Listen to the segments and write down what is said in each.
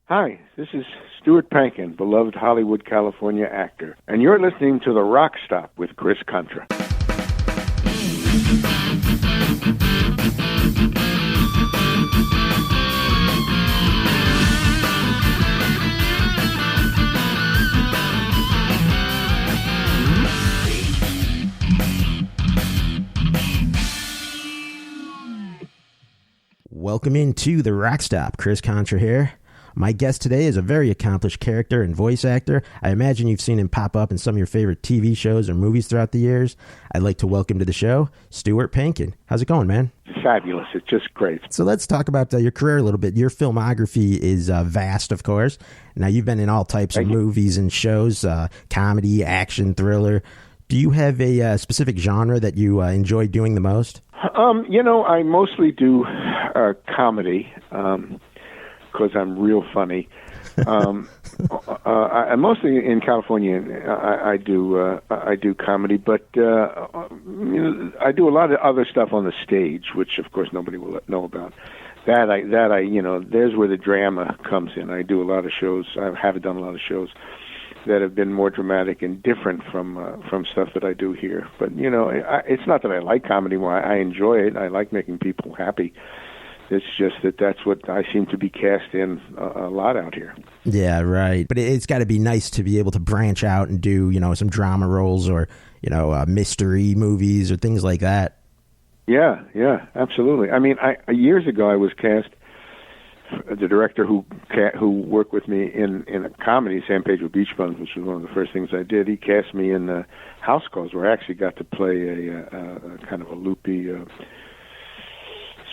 Hi, this is Stuart Pankin, beloved Hollywood, California actor, and you're listening to the RockStop with Chris Contra. Welcome into the RockStop. Chris Contra here. My guest today is a very accomplished character and voice actor. I imagine you've seen him pop up in some of your favorite TV shows or movies throughout the years. I'd like to welcome to the show, Stuart Pankin. How's it going, man? Fabulous. It's just great. So let's talk about your career a little bit. Your filmography is vast, of course. Now, you've been in all types of movies and shows, comedy, action, thriller. Do you have a specific genre that you enjoy doing the most? I mostly do comedy. Because I'm real funny. I mostly in California. I do comedy, but I do a lot of other stuff on the stage, which of course nobody will know about. That I there's where the drama comes in. I do a lot of shows. I have done a lot of shows that have been more dramatic and different from stuff that I do here. But it's not that I like comedy more. I enjoy it. I like making people happy. It's just that's what I seem to be cast in a lot out here. Yeah, right. But it's got to be nice to be able to branch out and do, some drama roles or, mystery movies or things like that. Yeah, absolutely. I mean, years ago I was cast. The director who worked with me in a comedy, San Pedro Beach Bums, which was one of the first things I did. He cast me in House Calls, where I actually got to play a kind of a loopy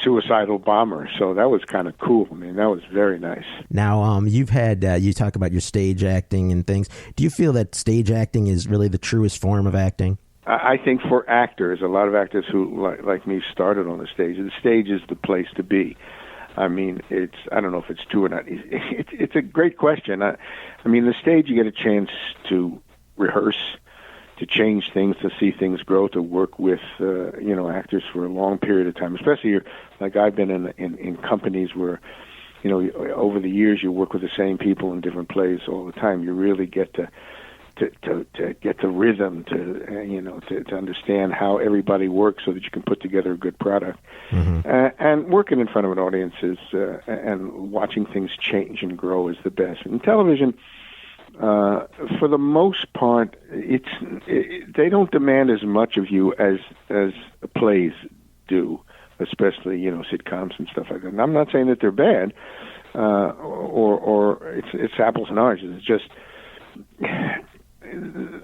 suicidal bomber. So that was kind of cool. I mean, that was very nice. Now, you've had, you talk about your stage acting and things. Do you feel that stage acting is really the truest form of acting? I think for actors, a lot of actors who, like me, started on the stage is the place to be. I mean, I don't know if it's true or not. It's a great question. I mean, the stage, you get a chance to rehearse, to change things, to see things grow, to work with actors for a long period of time. Especially like I've been in companies where over the years you work with the same people in different plays all the time. You really get to get the rhythm, to understand how everybody works so that you can put together a good product. Mm-hmm. And working in front of an audience and watching things change and grow is the best. In television, for the most part, they don't demand as much of you as plays do, especially sitcoms and stuff like that. And I'm not saying that they're bad, or it's apples and oranges. It's just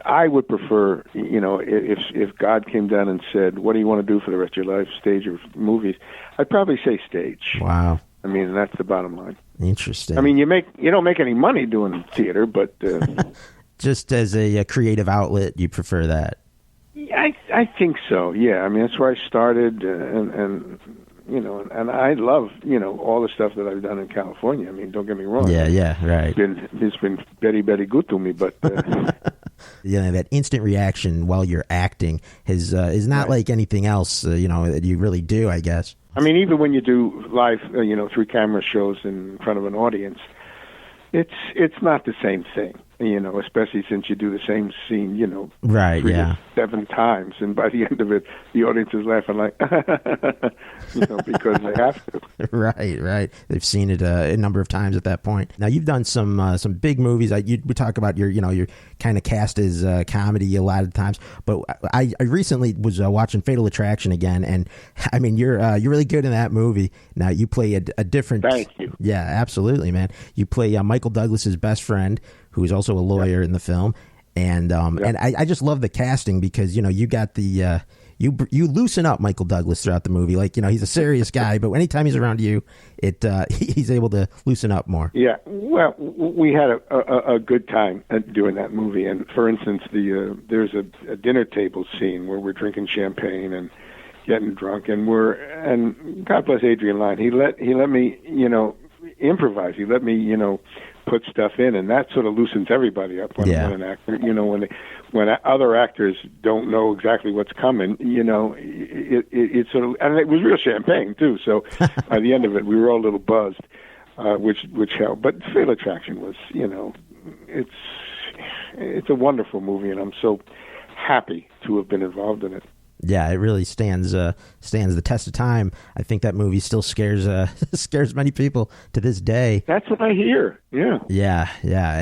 I would prefer, if God came down and said, "What do you want to do for the rest of your life, stage or movies?" I'd probably say stage. Wow. I mean, that's the bottom line. Interesting. I mean, you don't make any money doing theater, but just as a creative outlet, you prefer that? I think so. Yeah. I mean, that's where I started, and I love all the stuff that I've done in California. I mean, don't get me wrong. Yeah, right. It's been very, very good to me, but. That instant reaction while you're acting is not like anything else, that you really do, I guess. I mean, even when you do live, through camera shows in front of an audience, it's not the same thing, especially since you do the same scene, right, 3 to 7 times, and by the end of it, the audience is laughing like, because they have to. Right. They've seen it a number of times at that point. Now, you've done some big movies. We talk about your kind of cast as comedy a lot of times, but I recently was watching Fatal Attraction again, and I mean, you're really good in that movie. Now, you play a different. Thank you. Yeah, absolutely, man. You play Michael Douglas's best friend, who is also a lawyer in the film, and I just love the casting because you got the you loosen up Michael Douglas throughout the movie. Like he's a serious guy, but anytime he's around you, he's able to loosen up more. Yeah, well, we had a good time doing that movie, and for instance, there's a dinner table scene where we're drinking champagne and getting drunk, and God bless Adrian Lyne. He let me improvise. He let me put stuff in, and that sort of loosens everybody up when an actor, when other actors don't know exactly what's coming, it sort of, and it was real champagne too. So by the end of it, we were all a little buzzed. which helped. But Fatal Attraction was, it's a wonderful movie, and I'm so happy to have been involved in it. Yeah, it really stands the test of time. I think that movie still scares scares many people to this day. That's what I hear. Yeah. Yeah,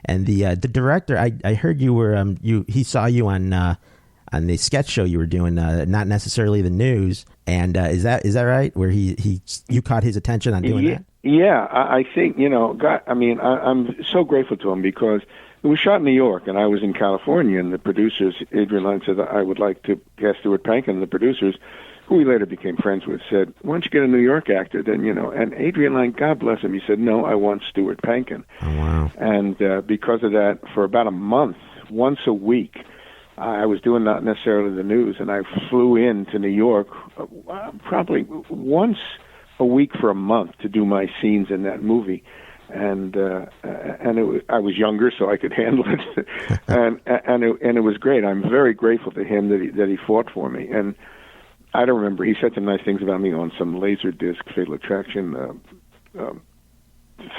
and the director, I heard you were he saw you on the sketch show you were doing, not necessarily the news. And is that right? Where you caught his attention on doing that? Yeah, I think God. I mean, I'm so grateful to him because it was shot in New York, and I was in California, and the producers, Adrian Lyne, said that I would like to cast Stuart Pankin, and the producers, who we later became friends with, said, why don't you get a New York actor? Then, and Adrian Lyne, God bless him, he said, no, I want Stuart Pankin. Oh, wow. And because of that, for about a month, once a week, I was doing not necessarily the news, and I flew in to New York probably once a week for a month to do my scenes in that movie. And I was younger, so I could handle it, and it was great. I'm very grateful to him that he fought for me. And I don't remember, he said some nice things about me on some Laserdisc Fatal Attraction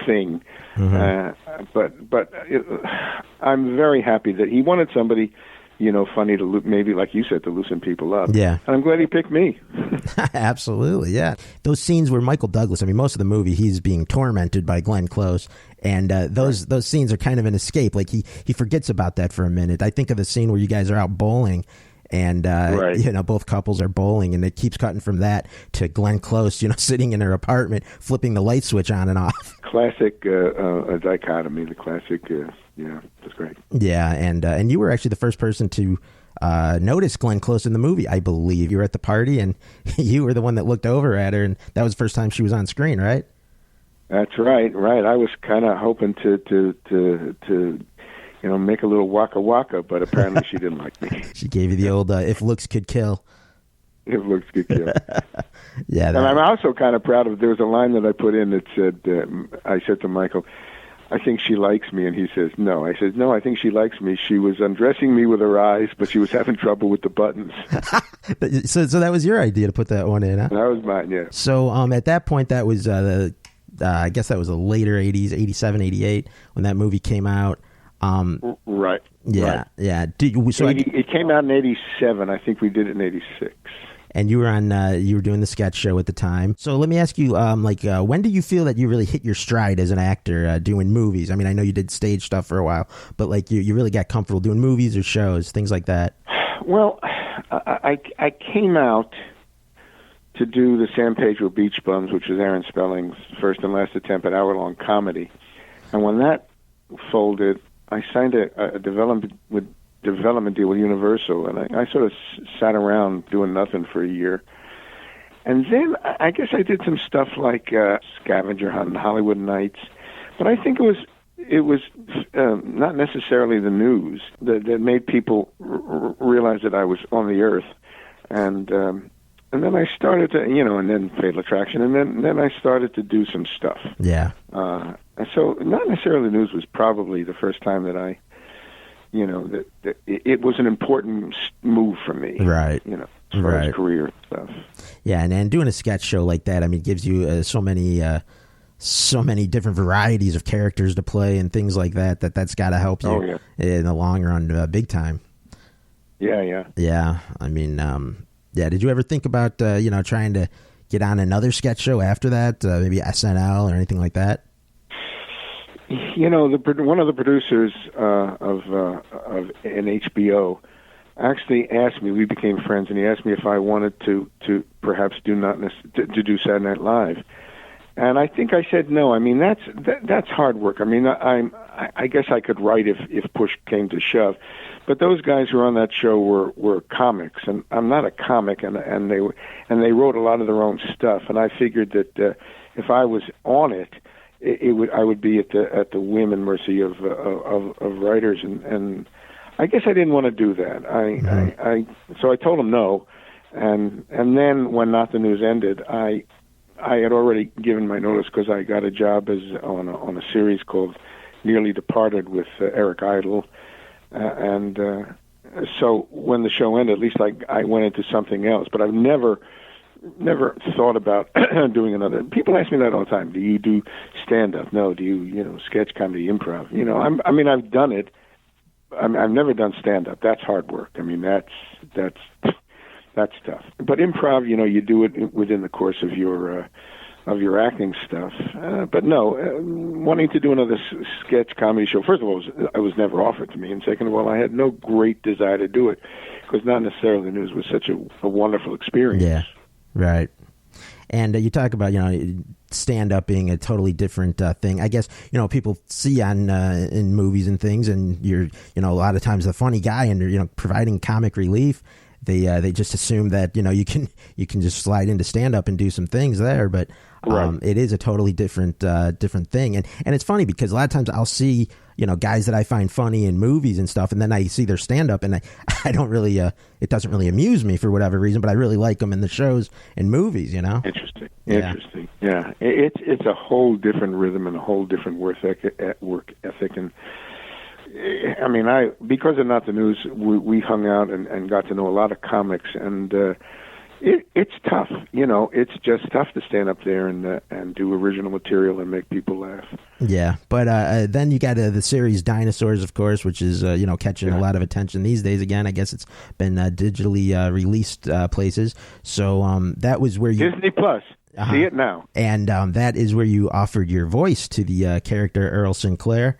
thing. Mm-hmm. But I'm very happy that he wanted somebody, funny to maybe, like you said, to loosen people up. Yeah. And I'm glad he picked me. Absolutely, yeah. Those scenes where Michael Douglas, I mean, most of the movie, he's being tormented by Glenn Close, and those scenes are kind of an escape. Like, he forgets about that for a minute. I think of the scene where you guys are out bowling, and both couples are bowling, and it keeps cutting from that to Glenn Close, sitting in her apartment, flipping the light switch on and off. Classic dichotomy, the classic... Yeah, that's great. Yeah, and you were actually the first person to notice Glenn Close in the movie, I believe. You were at the party, and you were the one that looked over at her, and that was the first time she was on screen, right? That's right. I was kind of hoping to make a little waka waka, but apparently she didn't like me. She gave you the old "if looks could kill." If looks could kill. Yeah, and I'm also kind of proud of. There was a line that I put in that said, I said to Michael, I think she likes me, and he says, no. I said, no, I think she likes me. She was undressing me with her eyes, but she was having trouble with the buttons. So that was your idea to put that one in, huh? That was mine, yeah. So at that point, that was, I guess that was the later 80s, 87, 88, when that movie came out. Right. Yeah, right. Yeah. It came out in 87. I think we did it in 86. And you were doing the sketch show at the time. So let me ask you, when do you feel that you really hit your stride as an actor doing movies? I mean, I know you did stage stuff for a while, but you really got comfortable doing movies or shows, things like that. Well, I came out to do the San Pedro Beach Bums, which was Aaron Spelling's first and last attempt at hour-long comedy. And when that folded, I signed a development deal with Universal, and I sort of sat around doing nothing for a year. And then I guess I did some stuff like Scavenger Hunt and Hollywood Nights, but I think it was not necessarily the news that made people realize that I was on the earth. And then I started to, and then Fatal Attraction, and then I started to do some stuff. Yeah. And so not necessarily the news was probably the first time that I, that it was an important move for me. Right. As far as career stuff. Yeah, and doing a sketch show like that, I mean, it gives you so many different varieties of characters to play and things like that. That's got to help you in the long run, big time. Yeah. Yeah, I mean, Did you ever think about trying to get on another sketch show after that, maybe SNL or anything like that? One of the producers of an HBO actually asked me. We became friends, and he asked me if I wanted to perhaps do Saturday Night Live, and I think I said no. I mean, that's hard work. I mean, I guess I could write if push came to shove, but those guys who were on that show were comics, and I'm not a comic, and they wrote a lot of their own stuff, and I figured that if I was on it. I would be at the whim and mercy of writers, and I guess I didn't want to do that. So I told him no, and then when Not the News ended, I had already given my notice because I got a job on a series called Nearly Departed with Eric Idle, and so when the show ended, at least I went into something else. But I've never never thought about doing another. People ask me that all the time. Do you do stand-up? No. Do you sketch comedy, improv? I've done it. I've never done stand-up. That's hard work. I mean, that's tough. But improv, you do it within the course of your acting stuff. But no, wanting to do another sketch comedy show, first of all, it was never offered to me. And second of all, I had no great desire to do it because not necessarily the news was such a wonderful experience. Yeah, right. And you talk about, stand-up being a totally different thing. I guess, people see on in movies and things, and you're, a lot of times the funny guy, and you're, providing comic relief. They just assume that you can just slide into stand up and do some things there, but right. It is a totally different thing, and it's funny because a lot of times I'll see guys that I find funny in movies and stuff, and then I see their stand up, and I don't really it doesn't really amuse me for whatever reason, but I really like them in the shows and movies. Interesting. Yeah, it's a whole different rhythm and a whole different work ethic and. I mean, because of Not the News, we hung out and got to know a lot of comics, and it's tough. It's just tough to stand up there and do original material and make people laugh. Yeah, but then you got the series Dinosaurs, of course, which is catching a lot of attention these days. Again, I guess it's been digitally released places. So that was where you Disney Plus. See it now, and that is where you offered your voice to the character Earl Sinclair.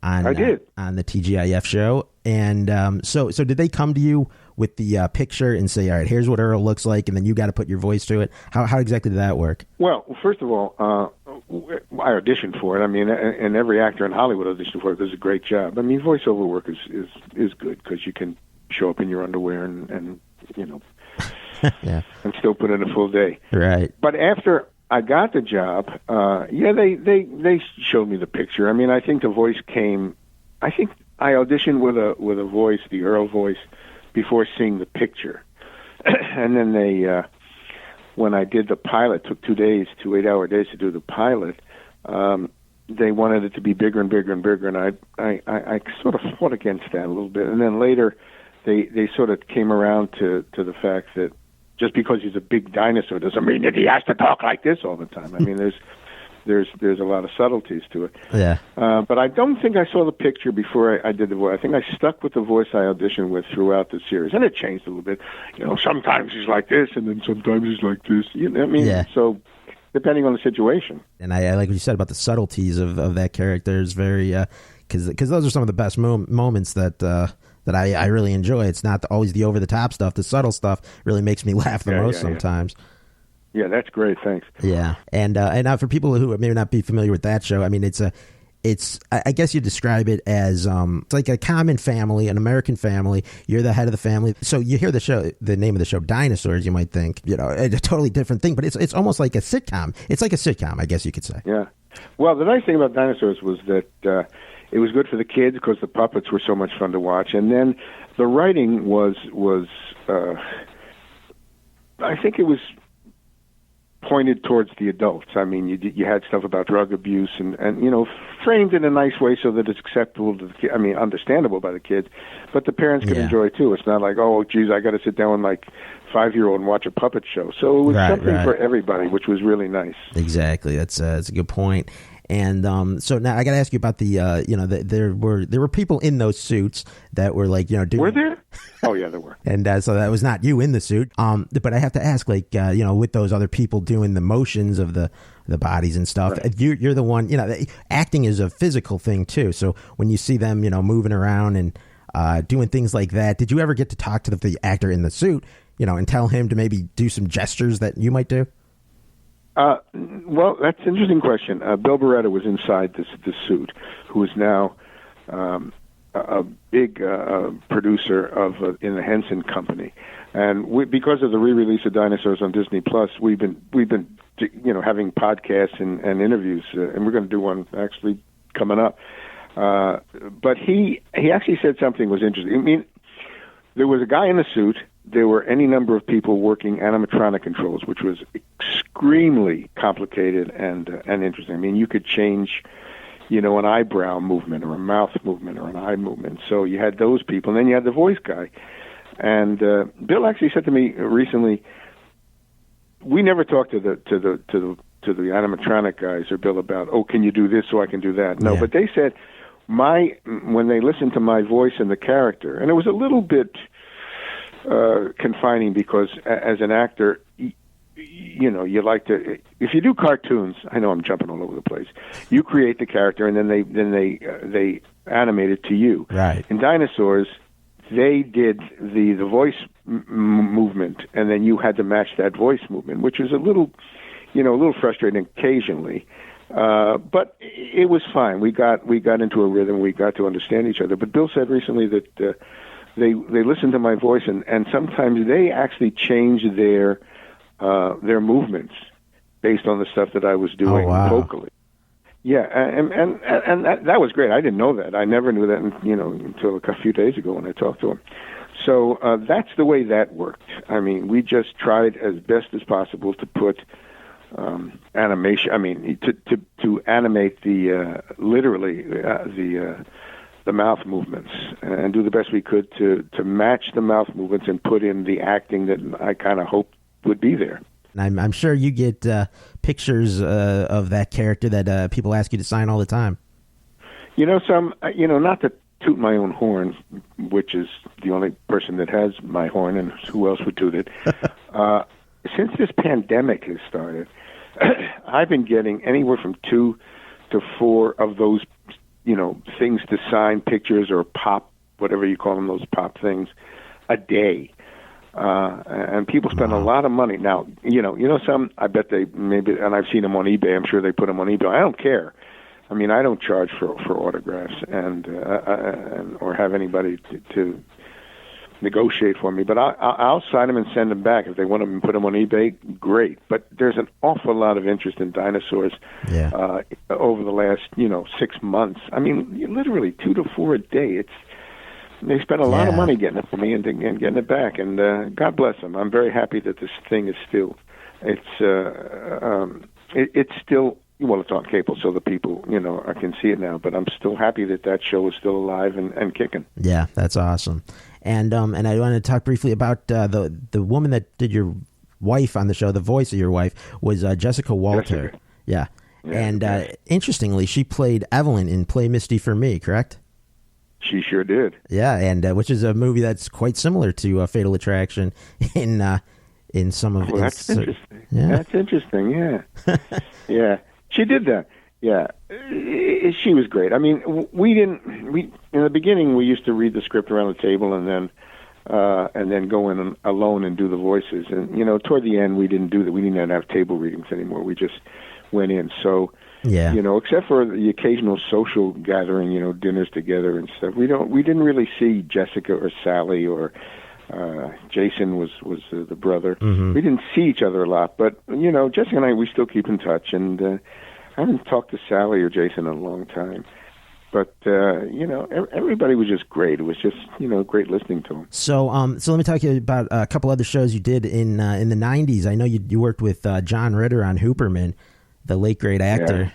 I did on the TGIF show, and so did they come to you with the picture and say, "All right, here's what Earl looks like," and then you got to put your voice to it? How exactly did that work? Well, first of all, I auditioned for it. I mean, and every actor in Hollywood auditioned for it. Does a great job. I mean, voiceover work is good because you can show up in your underwear and yeah, and still put in a full day. Right. But after I got the job, they showed me the picture. I mean, I think the voice came. I think I auditioned with a voice, the Earl voice, before seeing the picture, and then they, when I did the pilot, took 2 days, 2 8-hour days to do the pilot. They wanted it to be bigger and bigger and bigger, and I sort of fought against that a little bit. And then later, they sort of came around to the fact that. Just because he's a big dinosaur doesn't mean that he has to talk like this all the time. I mean, there's a lot of subtleties to it. Yeah. But I don't think I saw the picture before I did the voice. I think I stuck with the voice I auditioned with throughout the series, and it changed a little bit. Sometimes he's like this, and then sometimes he's like this. Yeah. So depending on the situation. And I like what you said about the subtleties of that character is very because those are some of the best moments that I really enjoy. It's not always the over-the-top stuff. The subtle stuff really makes me laugh the most sometimes. Yeah, that's great. Thanks. Yeah, and now for people who may not be familiar with that show, I mean, it's I guess you describe it as it's like a common family, an American family. You're the head of the family. So you hear the name of the show, Dinosaurs, you might think, a totally different thing, but it's almost like a sitcom. It's like a sitcom, I guess you could say. Yeah. Well, the nice thing about Dinosaurs was that it was good for the kids because the puppets were so much fun to watch, and then the writing was I think it was pointed towards the adults. I mean, you had stuff about drug abuse and framed in a nice way so that it's acceptable to the kids. I mean, understandable by the kids, but the parents could enjoy it too. It's not like, oh, geez, I got to sit down with my 5-year-old and watch a puppet show. So it was something for everybody, which was really nice. Exactly. That's a good point. And so now I got to ask you about there were people in those suits that were like doing. Were there? Oh yeah, there were. And so that was not you in the suit. But I have to ask, with those other people doing the motions of the bodies and stuff, right. You're the one. Acting is a physical thing too. So when you see them, moving around and doing things like that, did you ever get to talk to the actor in the suit, and tell him to maybe do some gestures that you might do? Well, that's an interesting question. Bill Beretta was inside this suit, who is now a big producer in the Henson Company, and because of the re-release of Dinosaurs on Disney Plus, we've been having podcasts and interviews, and we're going to do one actually coming up. But he actually said something was interesting. I mean, there was a guy in a suit. There were any number of people working animatronic controls, which was extremely complicated and interesting. I mean, you could change, an eyebrow movement or a mouth movement or an eye movement. So you had those people, and then you had the voice guy. And Bill actually said to me recently, we never talked to the animatronic guys or Bill about, oh, can you do this so I can do that? No, but they said when they listened to my voice and the character, and it was a little bit confining because as an actor, you know, you like to, if you do cartoons, I know I'm jumping all over the place, you create the character and then they animate it to you. Right. In Dinosaurs, they did the voice movement, and then you had to match that voice movement, which was a little frustrating occasionally. But it was fine. We got into a rhythm. We got to understand each other. But Bill said recently that they listened to my voice, and sometimes they actually changed their movements based on the stuff that I was doing vocally. Yeah, and that was great. I didn't know that. I never knew that, until a few days ago when I talked to him. So that's the way that worked. I mean, we just tried as best as possible to put animation. I mean, to animate the literally the mouth movements and do the best we could to match the mouth movements and put in the acting that I kind of hoped would be there. I'm sure you get pictures of that character that people ask you to sign all the time. Not to toot my own horn, which is the only person that has my horn, and who else would toot it? Since this pandemic has started, I've been getting anywhere from 2 to 4 of those, things to sign, pictures or pop, whatever you call them, those pop things, a day. And people spend a lot of money. Now, some, I bet they maybe, and I've seen them on eBay. I'm sure they put them on eBay. I don't care. I mean, I don't charge for autographs and or have anybody to negotiate for me. But I'll sign them and send them back. If they want them and put them on eBay, great. But there's an awful lot of interest in Dinosaurs over the last, 6 months. I mean, literally 2 to 4 a day. They spent a lot of money getting it for me and getting it back, and God bless them. I'm very happy that this thing is still, it's still, well, it's on cable, so the people, I can see it now. But I'm still happy that show is still alive and kicking. Yeah, that's awesome. And I want to talk briefly about the woman that did your wife on the show. The voice of your wife was Jessica Walter. Jessica. Yeah. And interestingly, she played Evelyn in Play Misty for Me, correct? She sure did. Yeah, and which is a movie that's quite similar to Fatal Attraction in some of. Well, that's interesting. Yeah. That's interesting. Yeah, yeah. She did that. Yeah, she was great. I mean, we in the beginning we used to read the script around the table and then go in alone and do the voices. And toward the end we didn't do that. We didn't have table readings anymore. We just went in. So. Yeah. Except for the occasional social gathering, dinners together and stuff. We didn't really see Jessica or Sally or Jason was the brother. Mm-hmm. We didn't see each other a lot, but Jessica and I, we still keep in touch, and I haven't talked to Sally or Jason in a long time. But everybody was just great. It was just great listening to them. So let me talk to you about a couple other shows you did in the '90s. I know you worked with John Ritter on Hooperman, the late great actor,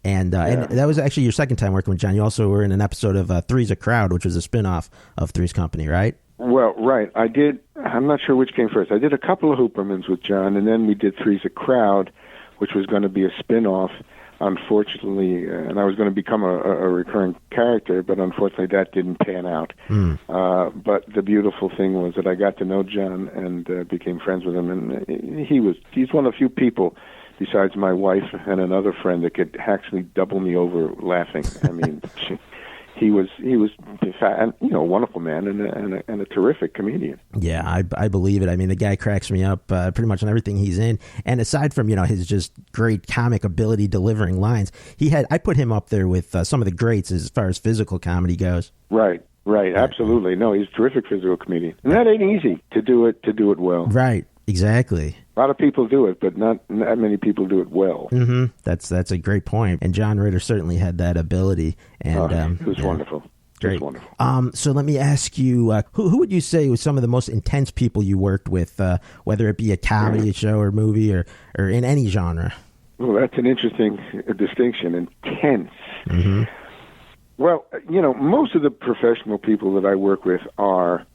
and that was actually your second time working with John. You also were in an episode of Three's a Crowd, which was a spinoff of Three's Company, right? Well, right. I did. I'm not sure which came first. I did a couple of Hoopermans with John, and then we did Three's a Crowd, which was going to be a spinoff. Unfortunately, and I was going to become a recurring character, but unfortunately that didn't pan out. But the beautiful thing was that I got to know John and became friends with him, and he's one of the few people besides my wife and another friend that could actually double me over laughing. I mean, he was a wonderful man and a terrific comedian. Yeah, I believe it. I mean, the guy cracks me up pretty much on everything he's in. And aside from his just great comic ability delivering lines, I put him up there with some of the greats as far as physical comedy goes. Right, absolutely. No, he's a terrific physical comedian, and that ain't easy to do it well. Right. Exactly. A lot of people do it, but not many people do it well. Mm-hmm. That's a great point. And John Ritter certainly had that ability. And it was wonderful. Great. It was wonderful. So let me ask you, who would you say was some of the most intense people you worked with, whether it be a comedy show or movie or in any genre? Well, that's an interesting distinction. Intense. Mm-hmm. Well, most of the professional people that I work with are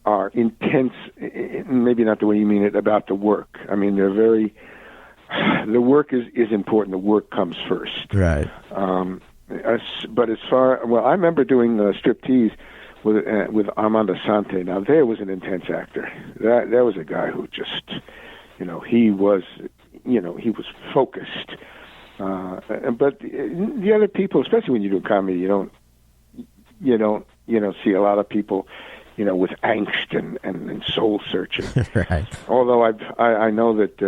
are intense, maybe not the way you mean it, about the work. I mean, they're very, the work is important. The work comes first. Right. But as far, well, I remember doing Striptease with Armand Assante. Now, there was an intense actor. There was a guy who just, he was focused. But the other people, especially when you do comedy, you don't see a lot of people, with angst and soul searching. Right. Although I know that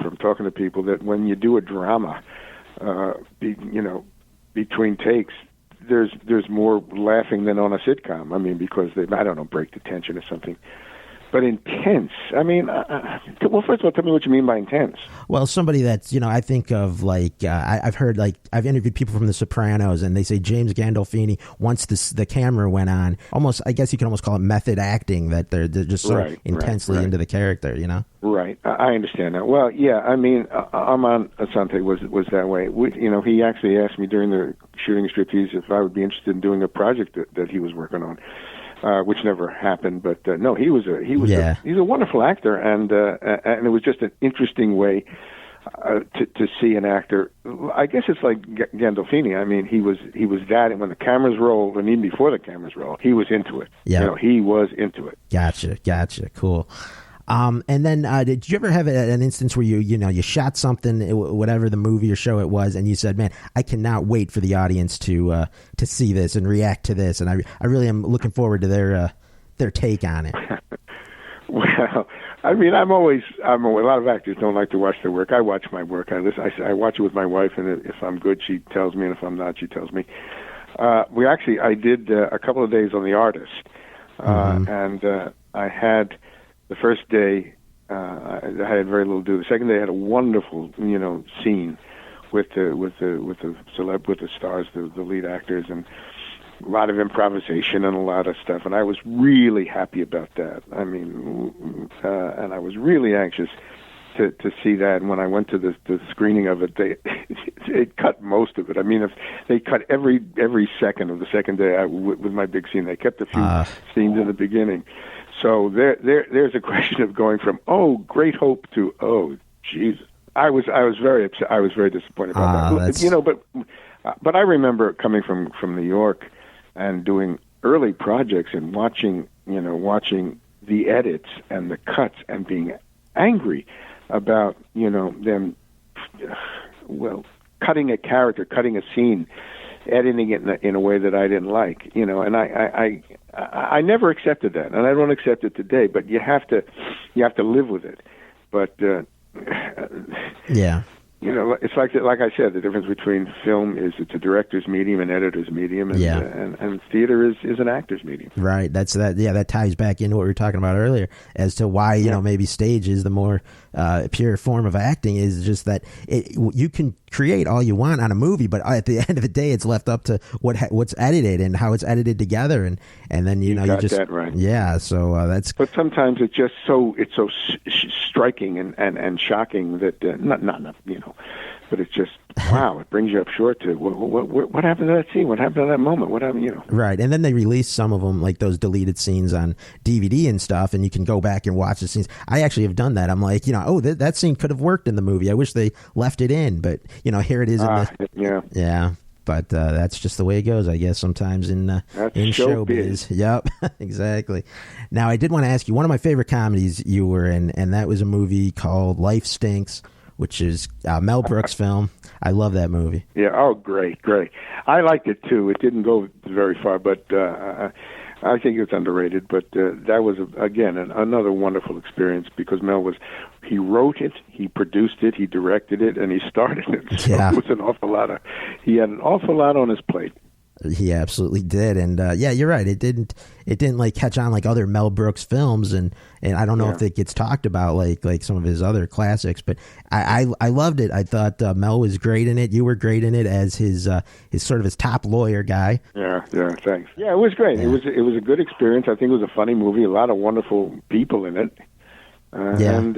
from talking to people that when you do a drama, between takes, there's more laughing than on a sitcom. I mean, because they, I don't know, break the tension or something. But intense. I mean, well, first of all, tell me what you mean by intense. Well, somebody that's, I think of like, I've heard, like, I've interviewed people from The Sopranos, and they say James Gandolfini, once the camera went on, almost, I guess you can almost call it method acting, that they're just so intensely into the character, Right. I understand that. Well, yeah, I mean, Armand Assante was that way. He actually asked me during the shooting of Striptease if I would be interested in doing a project that he was working on. Which never happened, but no, he's a wonderful actor, and it was just an interesting way to see an actor. I guess it's like Gandolfini. I mean, he was that, and when the cameras rolled, and even before the cameras rolled, he was into it. Yeah, he was into it. Gotcha, cool. And then did you ever have an instance where you shot something, whatever the movie or show it was, and you said, man, I cannot wait for the audience to see this and react to this, and I really am looking forward to their take on it. Well, I mean, I'm a lot of actors don't like to watch their work. I watch my work. I watch it with my wife, and if I'm good, she tells me, and if I'm not, she tells me. I did a couple of days on The Artist, and I had. The first day, I had very little to do. The second day, I had a wonderful, scene with the stars, the lead actors, and a lot of improvisation and a lot of stuff. And I was really happy about that. I mean, and I was really anxious to see that. And when I went to the screening of it, they cut most of it. I mean, if they cut every second of the second day with my big scene, they kept a few scenes in the beginning. So there's a question of going from great hope to Jesus. I was very upset. I was very disappointed about that. But I remember coming from New York and doing early projects and watching the edits and the cuts and being angry about them cutting a character, cutting a scene, editing it in a way that I didn't like, and I never accepted that, and I don't accept it today. But you have to live with it. But yeah, it's like I said, the difference between film is it's a director's medium, an editor's medium, and theater is an actor's medium. Right. That ties back into what we were talking about earlier as to why maybe stage is the more pure form of acting. Is just that you can create all you want on a movie, but at the end of the day, it's left up to what's edited and how it's edited together, and then you just that right. Yeah. So that's. But sometimes it's just so striking and shocking that not. But it's just, wow, it brings you up short to what happened to that scene? What happened to that moment? What happened, Right, and then they release some of them, like those deleted scenes on DVD and stuff, and you can go back and watch the scenes. I actually have done that. I'm like, that scene could have worked in the movie. I wish they left it in, but, here it is. Yeah. But that's just the way it goes, I guess, sometimes in showbiz. Yep, exactly. Now, I did want to ask you, one of my favorite comedies you were in, and that was a movie called Life Stinks, which is Mel Brooks' film. I love that movie. Yeah, great. I liked it, too. It didn't go very far, but I think it's underrated. But that was, again, another wonderful experience because Mel he wrote it, he produced it, he directed it, and he starred in it. So it was he had an awful lot on his plate. He absolutely did, and you're right. It didn't like catch on like other Mel Brooks films, and I don't know if it gets talked about like some of his other classics. But I loved it. I thought Mel was great in it. You were great in it as his sort of his top lawyer guy. Yeah, thanks. Yeah, it was great. Yeah. It was a good experience. I think it was a funny movie. A lot of wonderful people in it. And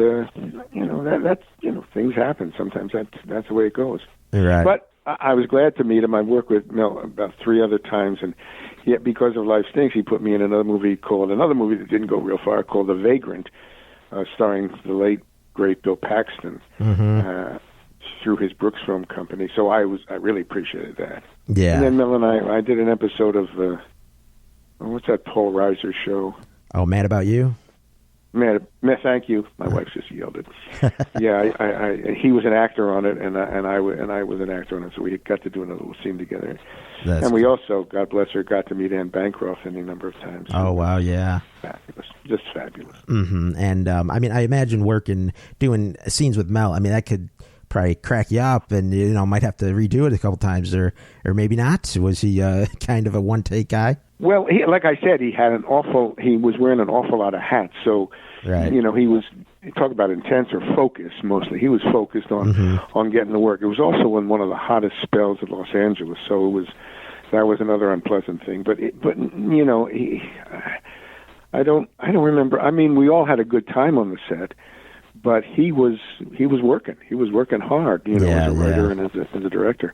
that's things happen. Sometimes that's the way it goes. Right. But I was glad to meet him. I worked with Mel about 3 other times, and yet because of Life Stinks, he put me in another movie that didn't go real far, called The Vagrant, starring the late great Bill Paxton, through his Brooks Film Company. So I really appreciated that. Yeah. And then Mel and I did an episode of what's that Paul Reiser show? Oh, Mad About You? Mad, thank you. My wife just yelled it. Yeah, he was an actor on it, and I was an actor on it, so we got to do another little scene together. And we also, God bless her, got to meet Anne Bancroft any number of times. Oh, wow, yeah. Fabulous. Just fabulous. Mm-hmm. And, I mean, I imagine doing scenes with Mel, I mean, that could probably crack you up, and, you know, might have to redo it a couple times, or maybe not. Was he kind of a one-take guy? Well, like I said, he was wearing an awful lot of hats, so, right. You know, talk about intense or focus mostly. He was focused on getting the work. It was also in one of the hottest spells of Los Angeles, so that was another unpleasant thing. But you know, I don't remember. I mean, we all had a good time on the set, but he was working. He was working hard, you know, as a writer and as a director.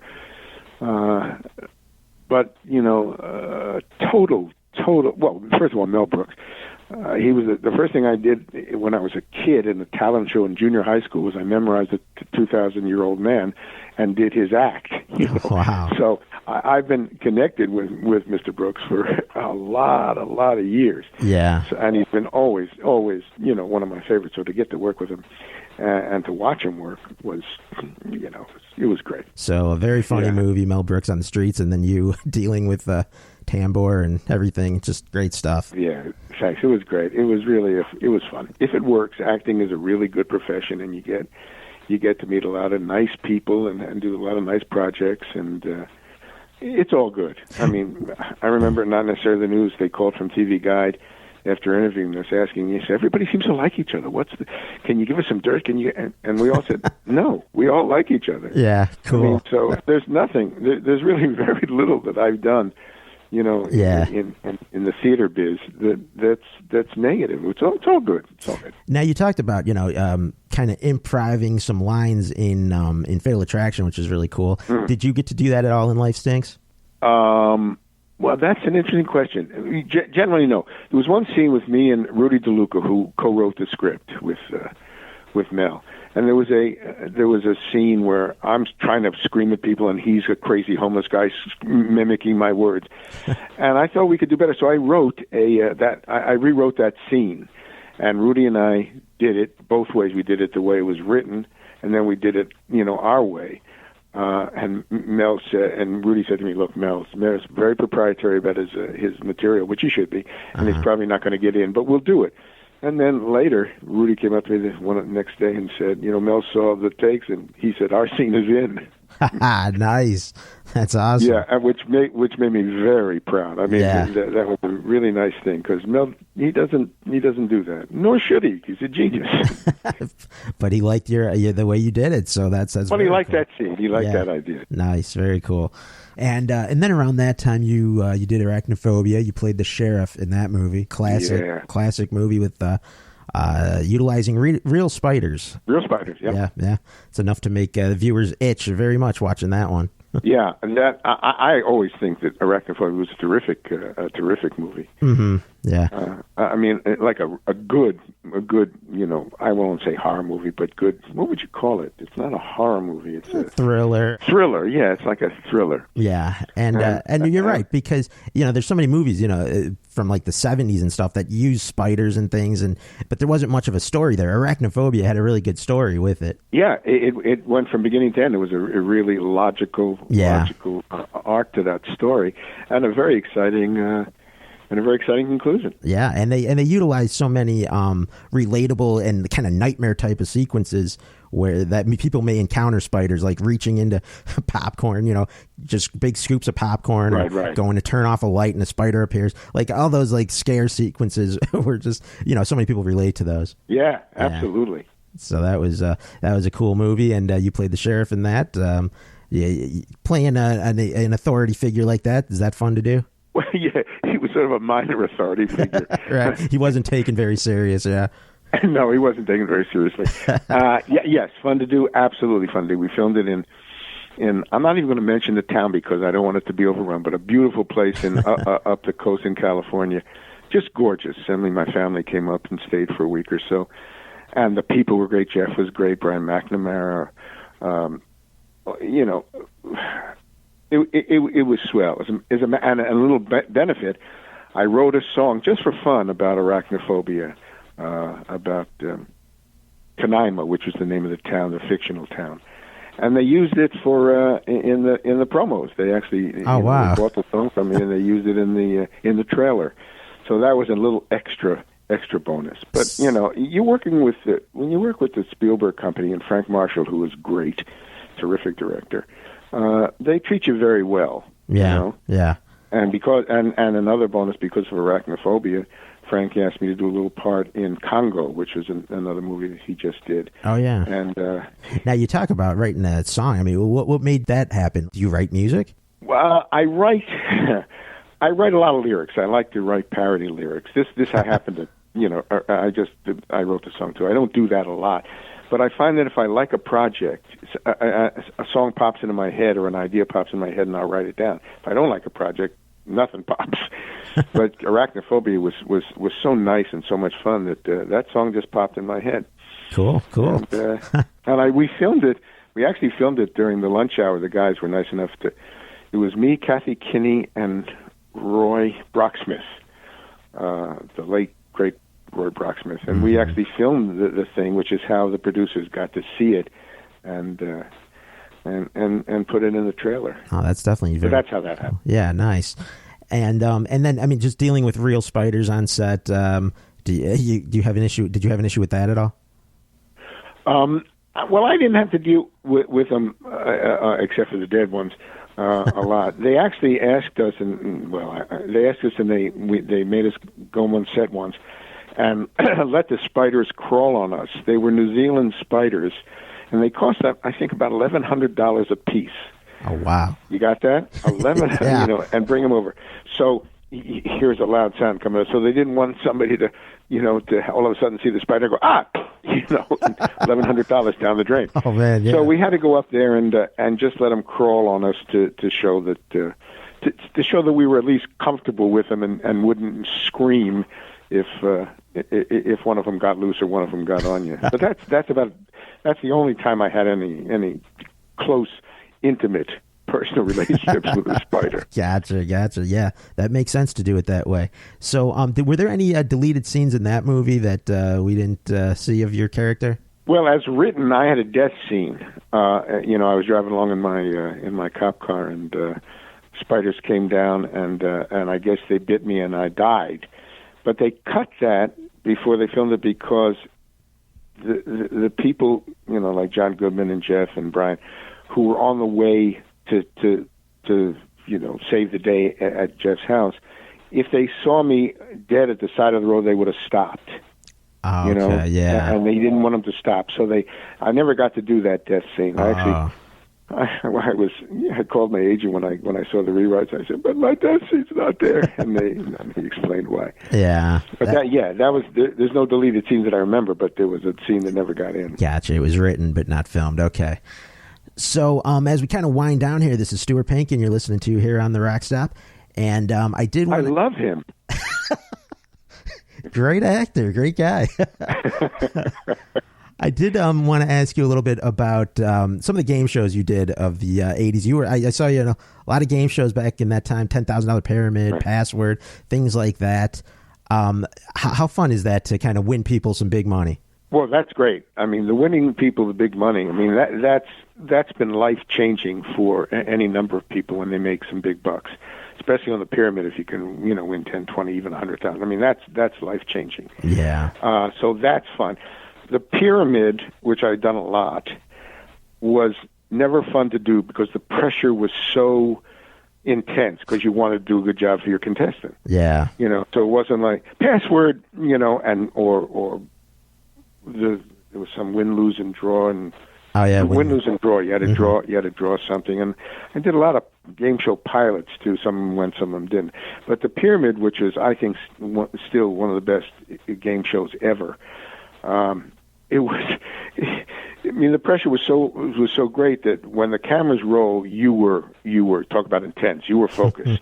But you know, total. Well, first of all, Mel Brooks. He was the first thing I did when I was a kid in the talent show in junior high school was I memorized a 2,000-year-old man and did his act. You know? Wow! So I've been connected with Mr. Brooks for a lot of years. Yeah. So, and he's been always, you know, one of my favorites. So to get to work with him and to watch him work was, you know, it was great. So a very funny movie, Mel Brooks on the streets, and then you dealing with tambour and everything. Just great stuff. Yeah, thanks. It was great. It was it was fun. If it works, acting is a really good profession, and you get to meet a lot of nice people and do a lot of nice projects, and it's all good. I mean, I remember not necessarily the news. They called from TV Guide after interviewing us, asking me, everybody seems to like each other. Can you give us some dirt? Can you? And we all said, no, we all like each other. Yeah, cool. I mean, so there's nothing. There's really very little that I've done, you know, in the theater biz that's negative. It's all good. It's all good. Now you talked about, you know, kind of improvising some lines in Fatal Attraction, which is really cool. Mm. Did you get to do that at all in Life Stinks? Well, that's an interesting question. Generally, no. There was one scene with me and Rudy DeLuca, who co-wrote the script with Mel, and there was a scene where I'm trying to scream at people, and he's a crazy homeless guy mimicking my words, and I thought we could do better. So I wrote I rewrote that scene, and Rudy and I did it both ways. We did it the way it was written, and then we did it, you know, our way. And Mel said, and Rudy said to me, "Look, Mel's very proprietary about his material, which he should be, and he's probably not going to get in, but we'll do it." And then later, Rudy came up to me the next day and said, "You know, Mel saw the takes, and he said our scene is in." Nice, that's awesome. Yeah, which made me very proud. I mean, that was a really nice thing because Mel he doesn't do that, nor should he. He's a genius. But he liked the way you did it, so that's. Well, he liked that scene. He liked that idea. Nice, very cool. And then around that time, you did Arachnophobia. You played the sheriff in that movie. Classic movie with utilizing real spiders. Real spiders, yeah. Yeah. It's enough to make the viewers itch very much watching that one. Yeah, and that I always think that Arachnophobia was a terrific movie. Mm-hmm. Yeah. I mean, like a good, you know, I won't say horror movie, but good. What would you call it? It's not a horror movie. It's a thriller. Thriller, yeah. It's like a thriller. Yeah, and you're right because you know there's so many movies, you know, from like the 70s and stuff that use spiders and things, but there wasn't much of a story there. Arachnophobia had a really good story with it. Yeah, it went from beginning to end. It was a really logical arc to that story, and a very exciting conclusion. Yeah, and they utilize so many relatable and kind of nightmare type of sequences where people may encounter spiders, like reaching into popcorn, you know, just big scoops of popcorn, right. Going to turn off a light and a spider appears. Like all those like scare sequences were just, you know, so many people relate to those. Yeah, absolutely. Yeah. So that was a cool movie, and you played the sheriff in that. Playing an authority figure like that, is that fun to do? Well, yeah, he was sort of a minor authority figure. Right. He wasn't taken very serious, yeah. No, he wasn't taken very seriously. Yes, fun to do, absolutely fun to do. We filmed it in I'm not even going to mention the town because I don't want it to be overrun, but a beautiful place in up the coast in California. Just gorgeous. Suddenly my family came up and stayed for a week or so. And the people were great. Jeff was great. Brian McNamara. You know, it was swell. And a little benefit, I wrote a song just for fun about arachnophobia, about Canaima, which was the name of the town, the fictional town. And they used it for in the promos. They actually they bought the song from me and they used it in the trailer. So that was a little extra bonus. But you know, when you work with the Spielberg company and Frank Marshall, who was great, terrific director, they treat you very well. Yeah, you know? yeah. And because and another bonus, because of arachnophobia, Frank asked me to do a little part in Congo, which was another movie that he just did. Oh, yeah. And now you talk about writing that song. I mean, what made that happen? Do you write music? Well, I write a lot of lyrics. I like to write parody lyrics. This I happen to, you know, I wrote the song too. I don't do that a lot. But I find that if I like a project, a song pops into my head or an idea pops in my head and I'll write it down. If I don't like a project, nothing pops. But Arachnophobia was so nice and so much fun that that song just popped in my head. Cool. And we filmed it. We actually filmed it during the lunch hour. The guys were nice enough to. It was me, Kathy Kinney, and Roy Brocksmith, the late great Roy Brocksmith, and we actually filmed the thing, which is how the producers got to see it, and put it in the trailer. Oh, that's definitely so that's how that happened. Yeah, nice. And then I mean, just dealing with real spiders on set. Do you have an issue? Did you have an issue with that at all? Well, I didn't have to deal with them except for the dead ones a lot. They actually asked us, and they made us go on set once and let the spiders crawl on us. They were New Zealand spiders, and they cost, I think, about $1,100 a piece. Oh, wow. You got that? 11, yeah. You know, and bring them over. So here's a loud sound coming out. So they didn't want somebody to, you know, to all of a sudden see the spider go, you know, $1,100 down the drain. Oh, man, yeah. So we had to go up there and just let them crawl on us to show that, to show that we were at least comfortable with them and wouldn't scream if one of them got loose or one of them got on you. But that's the only time I had any close, intimate personal relationships with a spider. Gotcha. Yeah, that makes sense to do it that way. So, were there any deleted scenes in that movie that we didn't see of your character? Well, as written, I had a death scene. You know, I was driving along in my cop car, and spiders came down, and I guess they bit me, and I died. But they cut that before they filmed it because the people, you know, like John Goodman and Jeff and Brian, who were on the way to you know, save the day at Jeff's house, if they saw me dead at the side of the road, they would have stopped. Oh, you know, okay, yeah. And they didn't want them to stop, so I never got to do that death scene. I called my agent when I saw the rewrites. I said, "But my death scene's not there," and he explained why. Yeah, but that was. There's no deleted scenes that I remember, but there was a scene that never got in. Gotcha. It was written but not filmed. Okay. So as we kind of wind down here, this is Stuart Pankin you're listening to here on the RockStop, and I love him. Great actor, great guy. I did want to ask you a little bit about some of the game shows you did of the 80s. I saw you in a lot of game shows back in that time, $10,000 Pyramid, right. Password, things like that. How fun is that to kind of win people some big money? Well, that's great. I mean, the winning people the big money, I mean, that's been life-changing for any number of people when they make some big bucks, especially on the pyramid if you can, you know, win 10, 20, even 100,000. I mean, that's life-changing. Yeah. So that's fun. The pyramid, which I've done a lot, was never fun to do because the pressure was so intense because you wanted to do a good job for your contestant. Yeah. You know, so it wasn't like password, you know, and or there was some win, lose, and draw, and win, lose, and draw. You had to draw. You had to draw something, and I did a lot of game show pilots too. Some of them went, some of them didn't. But the pyramid, which is I think still one of the best game shows ever, it was mean, the pressure was so great that when the cameras roll, you were talk about intense. You were focused.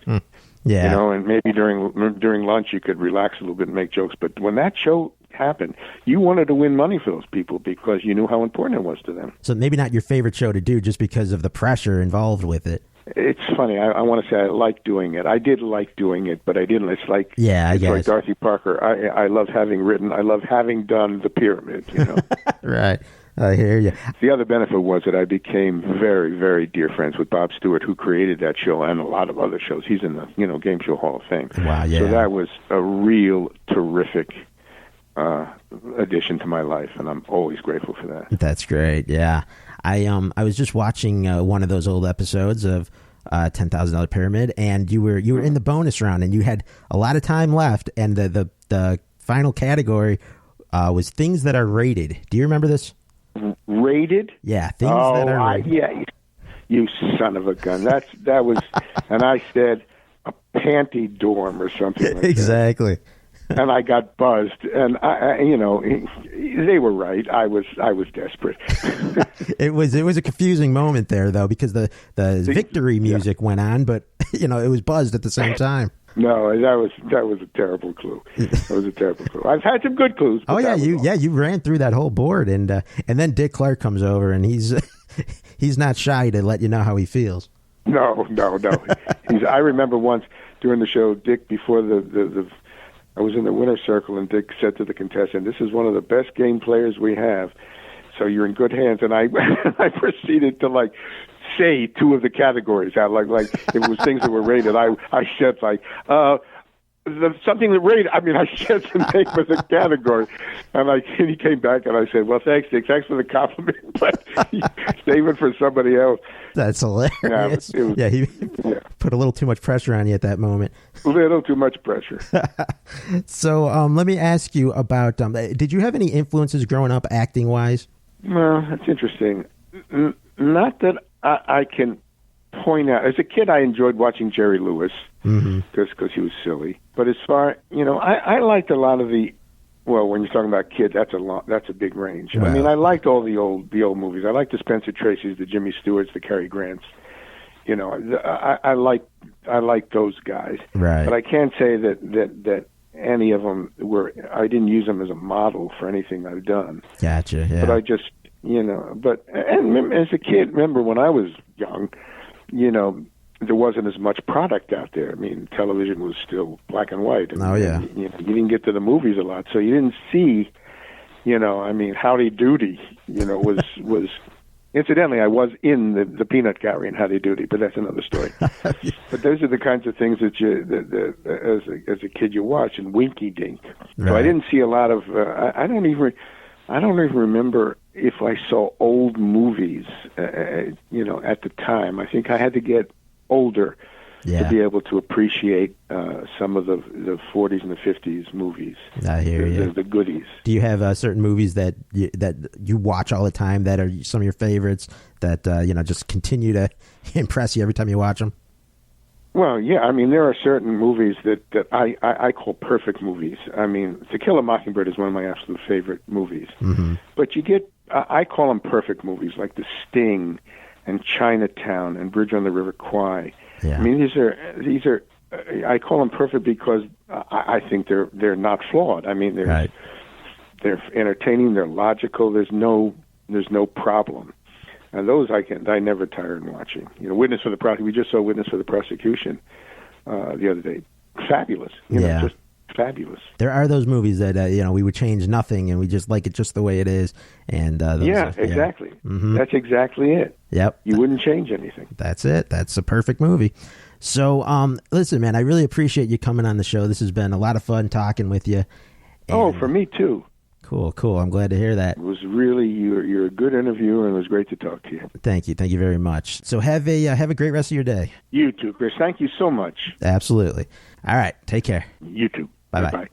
Yeah. You know, and maybe during lunch you could relax a little bit and make jokes. But when that show happened, you wanted to win money for those people because you knew how important it was to them. So maybe not your favorite show to do just because of the pressure involved with it. It's funny. I want to say I like doing it. I did like doing it, but I didn't. It's like like Dorothy Parker. I love having written. I love having done the pyramid. You know. Right. I hear you. The other benefit was that I became very, very dear friends with Bob Stewart, who created that show and a lot of other shows. He's in the Game Show Hall of Fame. Wow. Yeah. So that was a real terrific addition to my life, and I'm always grateful for that. That's great. Yeah. I was just watching one of those old episodes of $10,000 Pyramid, and you were in the bonus round, and you had a lot of time left, and the final category was things that are rated. Do you remember this? Rated? Yeah, things that are rated. Yeah, you son of a gun. That was, and I said a panty dorm or something like exactly. That. And I got buzzed, and they were right. I was desperate. It was a confusing moment there, though, because the victory music went on, but it was buzzed at the same time. No, that was a terrible clue. That was a terrible clue. I've had some good clues. Oh yeah, you ran through that whole board, and then Dick Clark comes over, and he's not shy to let you know how he feels. No. I remember once during the show, Dick, before the I was in the winner's circle, and Dick said to the contestant, "This is one of the best game players we have, so you're in good hands." And I proceeded to say two of the categories out, like if it was things that were rated. I said something that rated. I mean, I said the name of the category, and he came back and I said, "Well, thanks, Dick. Thanks for the compliment, but save it for somebody else." That's hilarious. He put a little too much pressure on you at that moment. A little too much pressure. So let me ask you about, did you have any influences growing up acting-wise? Well, that's interesting. Not that I can point out. As a kid, I enjoyed watching Jerry Lewis because he was silly. But as far, I liked a lot of the, well, when you're talking about kids, that's a big range. Wow. I mean, I liked all the old movies. I liked the Spencer Tracys, the Jimmy Stewarts, the Cary Grants. I like those guys. Right. But I can't say that any of them I didn't use them as a model for anything I've done. Gotcha. Yeah. But I just, and as a kid, remember when I was young, there wasn't as much product out there. I mean, television was still black and white. And, you didn't get to the movies a lot, so you didn't see, Howdy Doody, was. Incidentally, I was in the peanut gallery in Howdy Doody, but that's another story. But those are the kinds of things that as a kid you watch, and Winky Dink. Right. So I didn't see a lot of. I don't even remember if I saw old movies. At the time, I think I had to get older to be able to appreciate some of the 40s and the 50s movies. I hear you. The goodies. Do you have certain movies that you watch all the time that are some of your favorites that just continue to impress you every time you watch them? Well, yeah. I mean, there are certain movies that I call perfect movies. I mean, To Kill a Mockingbird is one of my absolute favorite movies. Mm-hmm. But you get, I call them perfect movies, like The Sting and Chinatown and Bridge on the River Kwai. Yeah. I mean, these are. I call them perfect because I think they're not flawed. I mean, they're entertaining. They're logical. There's no problem. And those I never tire in watching. Witness for the prosecution. We just saw Witness for the Prosecution the other day. Fabulous. Just fabulous. There are those movies that we would change nothing and we just like it just the way it is. And exactly. Mm-hmm. That's exactly it. Yep. You wouldn't change anything. That's it. That's a perfect movie. So, listen, man, I really appreciate you coming on the show. This has been a lot of fun talking with you. And for me too. Cool. I'm glad to hear that. It was really you're a good interviewer, and it was great to talk to you. Thank you very much. So have a great rest of your day. You too, Chris. Thank you so much. Absolutely. All right, take care. You too. Bye-bye.